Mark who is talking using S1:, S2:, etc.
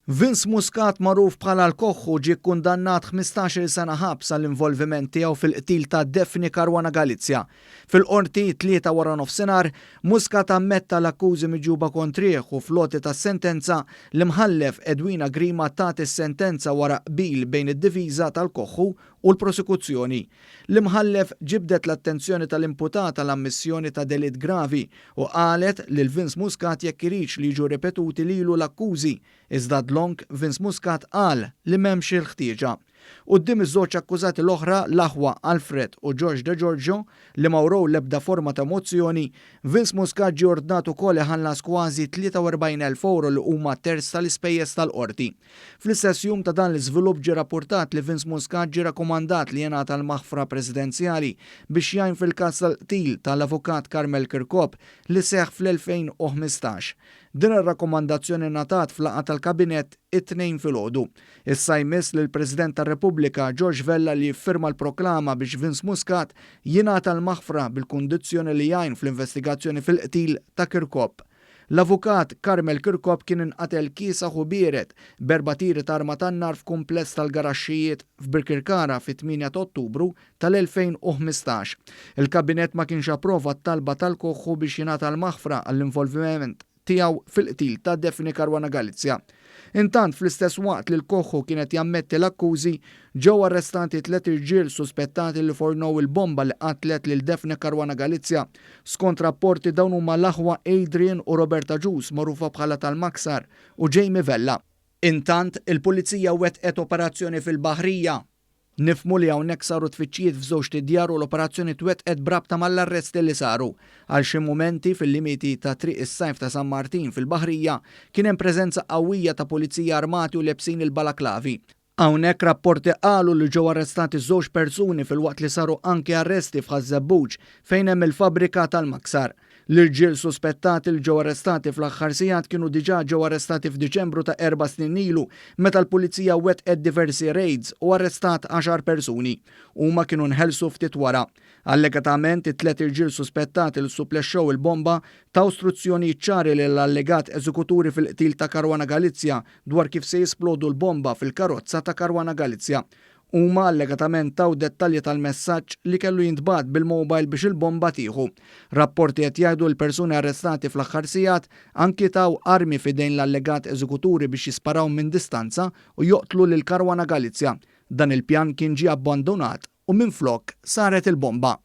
S1: Vince Muscat magħruf bħala l-Koħħu ġie kkundannat 15-il sena ħabs għall-involviment tiegħu fil-qtil ta' Daphne Caruana Galizia. Fil-qorti 3 wara nofsinhar, Muscat ammetta l-akkużi miġuba kontrih u floti tas-sentenza l-imħallef Edwina Grima tat is-sentenza wara qbil bejn id-diviża tal-Koħħu u l-prosekuzzjoni. L-imħallef ġibdet l-attenzjoni tal-imputata l-ammissjoni ta' delitt gravi u qalet lil Vince Muscat jekk irridx li jiġu ripetuti lilu l-akkużi, iżda Long Vince Muscat qal li m'hemmx il-ħtieġa. Quddiem iż-żewġ akkużati l-oħra l-aħwa Alfred u George De Giorgio li ma wrew l-ebda forma ta' mozzjoni, Vince Muscat ġie ordnat ukoll iħallas kważi 43,000 euro li huma terz tal-ispejjeż tal-qorti. Fl-istess jum ta' dan l-iżvilupp ġie rapportat li Vince Muscat ġie rakkomandat li jingħata l-maħfra presidenzjali biex jgħin fil-każ tal-qtil tal-avukat Carmel Kirkhope li seħħ fl-2015. Din ir-rakkomandazzjoni ngħatat fl-laqgħa tal-Kabinett it-tnejn filgħodu. Issa jmiss lill President tar-Repubblika George Vella li jiffirma l-proklama biex Vince Muscat jingħata l-maħfra bil-kundizzjoni li jgħin fl-investigazzjoni fil-qtil ta' Kirkhope. L-avukat Carmel Kirkhope kien inqatel kiesaħ u bieret b'4 tieri ta' arma tan-nar f'kumpless tal-garaxxijiet f'Birkirkara fit-8 ta' Ottubru tal-2015. Il-Kabinett ma kienx approva t-talba tal-Koħħu biex jingħata l-maħfra għall-involviment tiegħu fil-qtil ta' Daphne Caruana Galizia. Intant fl-istess waqt li l-Koħħu kienet jammetti l-akkużi, ġew arrestati 3 irġiel suspettati li fornow il-bomba li qatlet lil Daphne Caruana Galizia. Skont rapporti dawn huma l-aħwa Adrian u Roberta Gius magħrufa bħala tal-Maksar u Jamie Vella. Intant il-Pulizija wettqet operazzjoni fil-Baħrija. Nifmu li hawnhekk saru tfittxijiet f'żewġ djar u l-operazzjoni twettqet brabta mal-arresti li saru. Għal xi mumenti fil-limiti ta' triq is-sajf ta' San Martin fil-Baħrija kien hemm preżenza qawwija ta' pulizija armati u lebsin il-balaklavi. Hawnhekk rapporti qalu li ġew arrestati żewġ persuni filwaqt li saru anke arresti f'Ħażebbuġ fejn hemm il-fabrika tal-Maksar. L-irġiel suspettati li ġew arrestati fl-aħħar sigħat kienu diġà ġew arrestati f'Diċembru ta' 4 snin ilu meta l-Pulizija wettqet diversi raids u arrestat 10 persuni. Huma kienu nħelsu ftit wara. Allegatament it-3 irġiel suspettati li supplexxew il-bomba ta' istruzzjonijiet ċari lill-allegat eżekuturi fil-qtil ta' Caruana Galizia dwar kif se jisplodu l-bomba fil-karozza ta' Caruana Galizia. Huma allegatament taw dettalji tal-messaġġ li kellu jintbagħat bil-mobile biex il-bomba tieħu. Rapporti qed jgħidu l-persuni arrestati fl-aħħar sigħat anki taw armi f'idejn l-allegat eżekuturi biex jisparaw minn distanza u joqtlu lil Caruana Galizia. Dan il-pjan kien ġie abbandonat u minflok saret il-bomba.